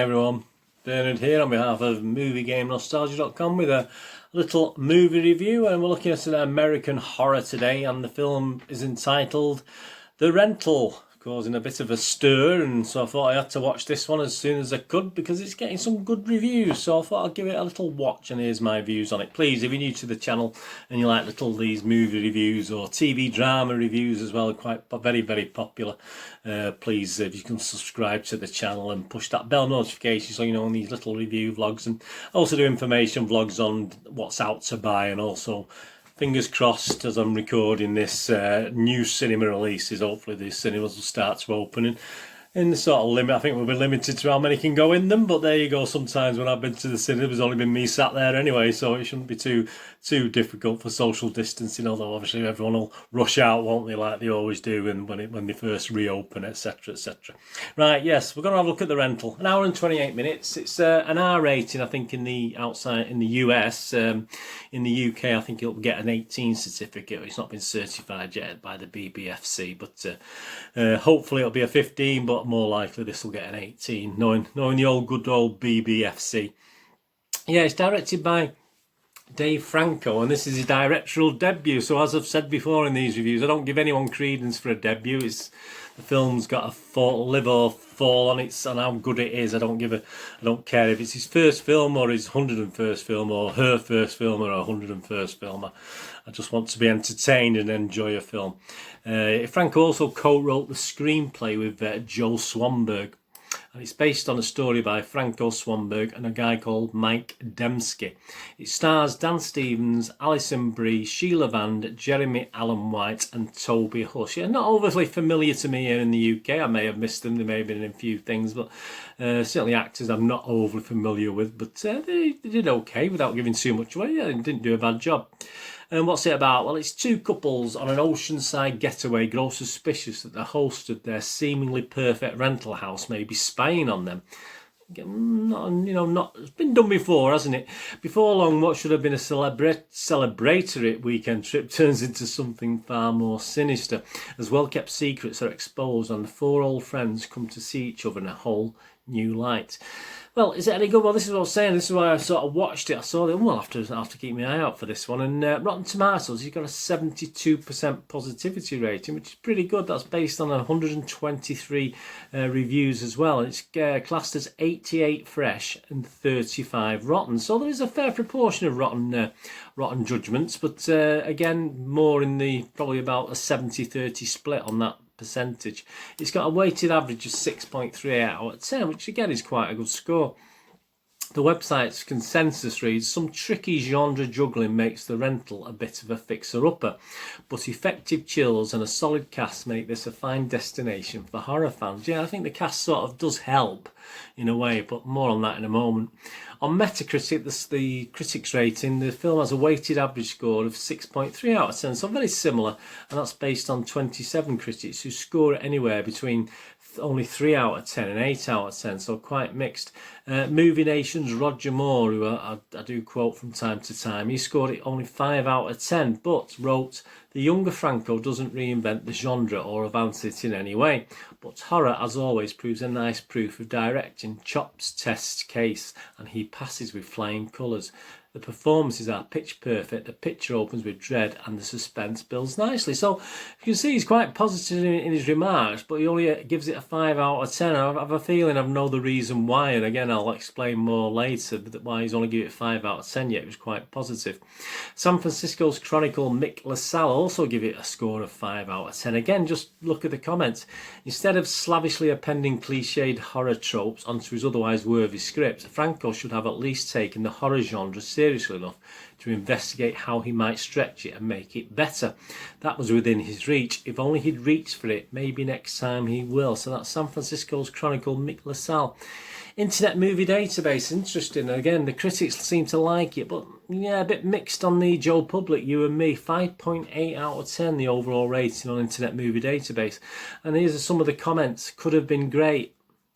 everyone, Bernard here on behalf of MovieGameNostalgia.com with a little movie review, and we're looking at an American horror today, and the film is entitled The Rental, causing a bit of a stir, and so I thought I had to watch this one as soon as I could because it's getting some good reviews, so I thought I'd give it a little watch, and here's my views on it. Please, if you're new to the channel and you like these movie reviews or TV drama reviews as well, quite very popular, please, if you can subscribe to the channel and push that bell notification so you know on these little review vlogs, and also do information vlogs on what's out to buy, and also fingers crossed as I'm recording this, new cinema releases. Hopefully these cinemas will start to open in the sort of limit. I think we'll be limited to how many can go in them, but there you go. Sometimes when I've been to the cinema, there's only been me sat there anyway, so it shouldn't be too difficult for social distancing, although obviously everyone will rush out, won't they, like they always do and when they first reopen, etc, etc. Right, yes, we're going to have a look at The Rental. An hour and 28 minutes. It's an R rating, I think, in the US. In the UK, I think it'll get an 18 certificate. It's not been certified yet by the BBFC, but hopefully it'll be a 15, but more likely this will get an 18, knowing the good old BBFC. Yeah, it's directed by Dave Franco, and this is his directorial debut. So as I've said before in these reviews, I don't give anyone credence for a debut. The film's got a live or fall on how good it is. I don't care if it's his first film or his 101st film or her first film or 101st film. I just want to be entertained and enjoy a film. Franco also co-wrote the screenplay with Joe Swanberg, and it's based on a story by Franco Swanberg and a guy called Mike Dembski. It stars Dan Stevens, Alison Brie, Sheila Vand, Jeremy Allen White and Toby Huss. Yeah, not overly familiar to me here in the UK. I may have missed them, they may have been in a few things, but certainly actors I'm not overly familiar with, but they did okay without giving too much away. Yeah, they didn't do a bad job. And what's it about? Well, it's two couples on an oceanside getaway grow suspicious that the host of their seemingly perfect rental house may be spying on them. It's been done before, hasn't it? Before long, what should have been a celebratory weekend trip turns into something far more sinister, as well-kept secrets are exposed and the four old friends come to see each other in a whole new light. Well, is it any good? Well, this is what I was saying. This is why I sort of watched it. I saw that, well, I'll have to keep my eye out for this one. And Rotten Tomatoes, you've got a 72% positivity rating, which is pretty good. That's based on 123 reviews as well. And it's classed as 88 fresh and 35 rotten. So there is a fair proportion of rotten judgments, but again, more in the probably about a 70-30 split on that percentage. It's got a weighted average of 6.3 out of 10, which again is quite a good score. The website's consensus reads, some tricky genre juggling makes The Rental a bit of a fixer-upper, but effective chills and a solid cast make this a fine destination for horror fans. Yeah, I think the cast sort of does help in a way, but more on that in a moment. On Metacritic, the critics rating, the film has a weighted average score of 6.3 out of 10, so very similar, and that's based on 27 critics who score it anywhere between only 3 out of 10 and 8 out of 10, so quite mixed. Movie Nation's Roger Moore, who I do quote from time to time, he scored it only 5 out of 10, but wrote, the younger Franco doesn't reinvent the genre or advance it in any way, but horror, as always, proves a nice proof of directing, chops, tests, case, and he passes with flying colours. The performances are pitch perfect, the picture opens with dread and the suspense builds nicely. So you can see he's quite positive in his remarks, but he only gives it a 5 out of 10. I have a feeling I know the reason why, and again I'll explain more later why he's only given it 5 out of 10, yet it was quite positive. San Francisco's Chronicle Mick LaSalle also give it a score of 5 out of 10. Again, just look at the comments. Instead of slavishly appending cliched horror tropes onto his otherwise worthy script, Franco should have at least taken the horror genre seriously enough to investigate how he might stretch it and make it better. That was within his reach. If only he'd reached for it, maybe next time he will. So that's San Francisco's Chronicle, Mick LaSalle. Internet Movie Database, interesting. Again, the critics seem to like it, but yeah, a bit mixed on the Joe Public, you and me. 5.8 out of 10, the overall rating on Internet Movie Database. And here's some of the comments. Could have been great.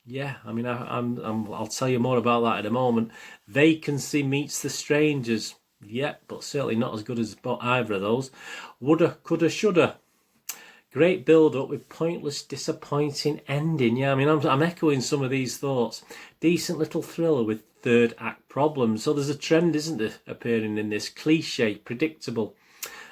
Yeah, I mean, I'll tell you more about that in a moment. Vacancy meets The Strangers. Yeah, but certainly not as good as either of those. Woulda, coulda, shoulda. Great build-up with pointless, disappointing ending. Yeah, I mean, I'm echoing some of these thoughts. Decent little thriller with third act problems. So there's a trend, isn't there, appearing in this? Cliche, predictable.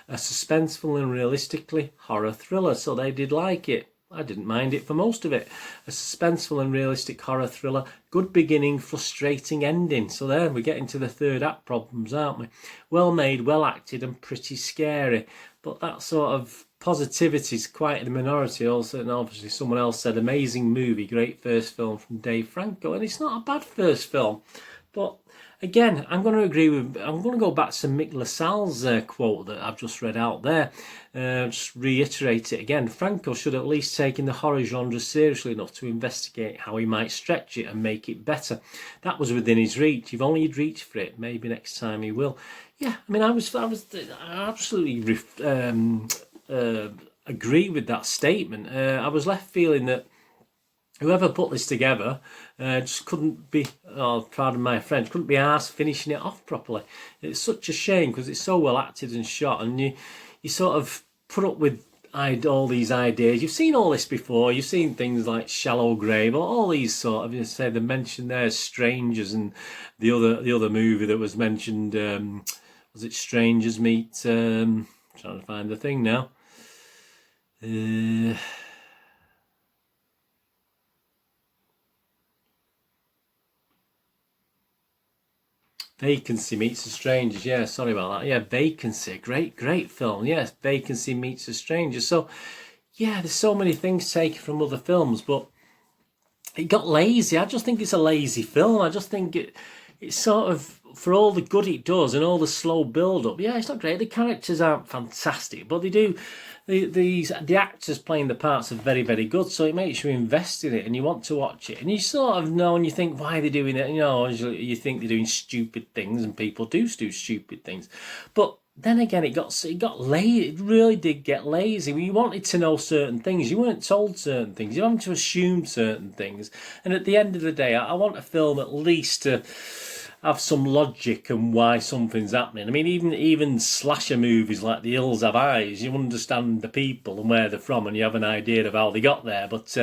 A suspenseful and realistically horror thriller. So they did like it. I didn't mind it for most of it. A suspenseful and realistic horror thriller. Good beginning, frustrating ending. So there, we're getting to the third act problems, aren't we? Well made, well acted and pretty scary. But that sort of positivity is quite in the minority also. And obviously someone else said, amazing movie, great first film from Dave Franco. And it's not a bad first film. But again, I'm going to go back to Mick LaSalle's quote that I've just read out there. Just reiterate it again. Franco should at least taken the horror genre seriously enough to investigate how he might stretch it and make it better. That was within his reach. If only he'd reach for it, maybe next time he will. Yeah, I mean, I absolutely agree with that statement. I was left feeling that whoever put this together just couldn't be, pardon my French, couldn't be arsed finishing it off properly. It's such a shame because it's so well acted and shot, and you sort of put up with all these ideas. You've seen all this before. You've seen things like Shallow Grave, or all these sort of, say the mention there, Strangers, and the other movie that was mentioned. Was it Strangers Meet? Trying to find the thing now. Vacancy Meets the Strangers. Yeah, sorry about that. Yeah, Vacancy. Great film. Yes, Vacancy Meets the Strangers. So, yeah, there's so many things taken from other films, but it got lazy. I just think it's a lazy film. I just think it's sort of, for all the good it does and all the slow build-up, yeah, it's not great. The characters aren't fantastic, but they do. The actors playing the parts are very, very good, so it makes you invest in it and you want to watch it. And you sort of know, and you think, why are they doing it? You know, you think they're doing stupid things, and people do stupid things. But then again, it got lazy. It really did get lazy. You wanted to know certain things. You weren't told certain things. You wanted to assume certain things. And at the end of the day, I want a film at least to have some logic and why something's happening. I mean, even slasher movies like The Hills Have Eyes, you understand the people and where they're from, and you have an idea of how they got there. But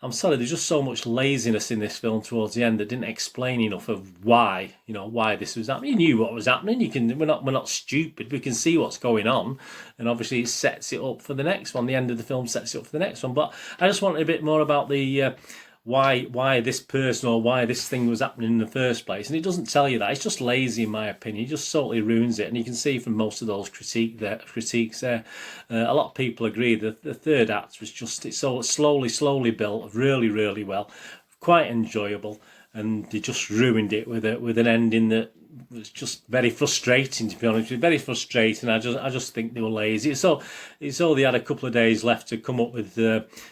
I'm sorry, there's just so much laziness in this film towards the end that didn't explain enough of why this was happening. You knew what was happening. We're not stupid. We can see what's going on, and obviously it sets it up for the next one. The end of the film sets it up for the next one. But I just wanted a bit more about the why this person or why this thing was happening in the first place, and it doesn't tell you that. It's just lazy, in my opinion. It just totally ruins it, and you can see from most of those critiques there, a lot of people agree that the third act was just, it's so slowly built, really well, quite enjoyable, and they just ruined it with an ending that was just very frustrating, to be honest with you. Very frustrating. I just think they were lazy. So they had a couple of days left to come up with,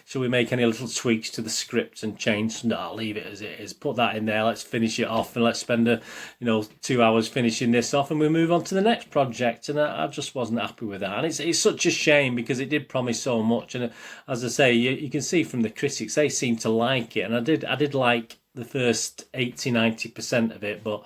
shall we make any little tweaks to the script and change? No, leave it as it is. Put that in there. Let's finish it off, and let's spend 2 hours finishing this off, and we'll move on to the next project. And I just wasn't happy with that. And it's such a shame, because it did promise so much. And as I say, you can see from the critics, they seem to like it. And I did like the first 80-90% of it, but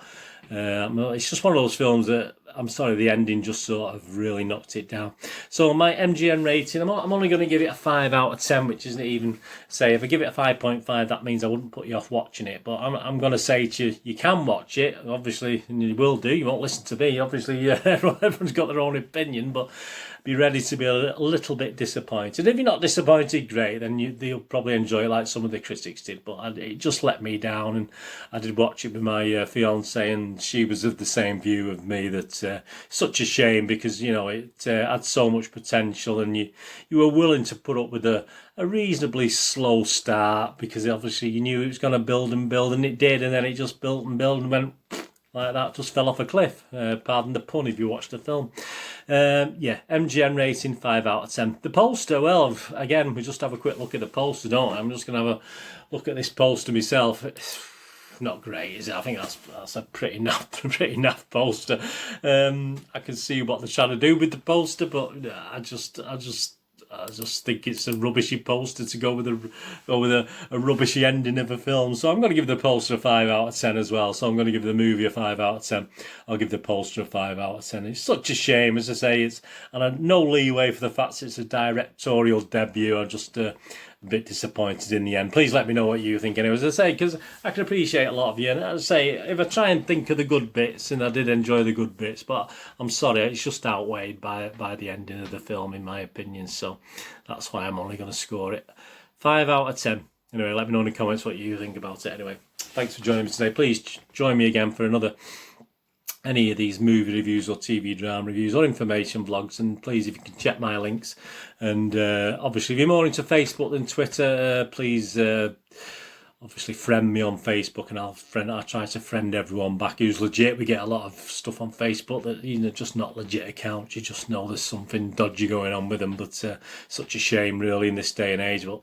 it's just one of those films that, I'm sorry, the ending just sort of really knocked it down. So my MGN rating, I'm only going to give it a 5 out of 10, which isn't even, say, if I give it a 5.5, that means I wouldn't put you off watching it. But I'm going to say to you, you can watch it, obviously, and you will do. You won't listen to me. Obviously, everyone's got their own opinion, but be ready to be a little bit disappointed. If you're not disappointed, great, then you'll probably enjoy it like some of the critics did. But it just let me down, and I did watch it with my fiance, and she was of the same view of me, that such a shame, because it had so much potential, and you were willing to put up with a reasonably slow start, because obviously you knew it was going to build, and it did, and then it just built and went like that, just fell off a cliff. Pardon the pun if you watched the film. MGN rating 5 out of 10. The poster, well, again, we just have a quick look at the poster, don't we? I'm just going to have a look at this poster myself. It's not great, is it? I think that's a pretty naff poster. I can see what they're trying to do with the poster, but I just just think it's a rubbishy poster to go with a rubbishy ending of a film. So I'm going to give the poster a 5 out of 10 as well. So I'm going to give the movie a 5 out of 10. I'll give the poster a 5 out of 10. It's such a shame, as I say, and I no leeway for the fact it's a directorial debut. I'm just a bit disappointed in the end. Please let me know what you think anyway, as I say, because I can appreciate a lot of you. And as I say, if I try and think of the good bits, and I did enjoy the good bits, but I'm sorry, it's just outweighed by the ending of the film, in my opinion. So that's why I'm only going to score it 5 out of 10. Anyway, let me know in the comments what you think about it anyway. Thanks for joining me today. Please join me again for any of these movie reviews or TV drama reviews or information vlogs, and please, if you can check my links. And obviously, if you're more into Facebook than Twitter, please obviously friend me on Facebook, and I'll try to friend everyone back who's legit. We get a lot of stuff on Facebook that just not legit accounts. You just know there's something dodgy going on with them. But such a shame, really, in this day and age. But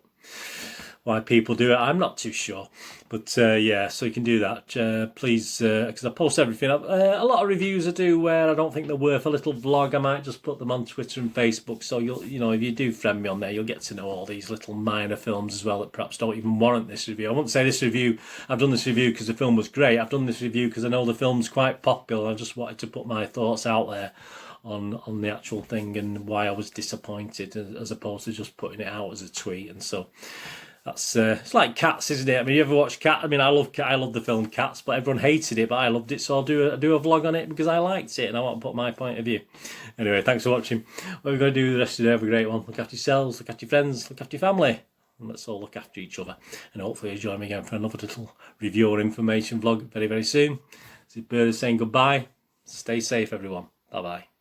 why people do it, I'm not too sure. But yeah, so you can do that. Please, because I post everything up. A lot of reviews I do where I don't think they're worth a little vlog. I might just put them on Twitter and Facebook. So if you do friend me on there, you'll get to know all these little minor films as well that perhaps don't even warrant this review. I won't say this review. I've done this review because the film was great. I've done this review because I know the film's quite popular. I just wanted to put my thoughts out there on the actual thing and why I was disappointed, as opposed to just putting it out as a tweet. And so that's it's like Cats, isn't it? I mean, you ever watch Cats? I mean, I love the film Cats, but everyone hated it, but I loved it, so I'll do a vlog on it because I liked it and I want to put my point of view. Anyway, thanks for watching. What we're going to do the rest of the day, have a great one. Look after yourselves, look after your friends, look after your family, and let's all look after each other. And hopefully you'll join me again for another little review or information vlog very, very soon. This is Bird saying goodbye. Stay safe, everyone. Bye-bye.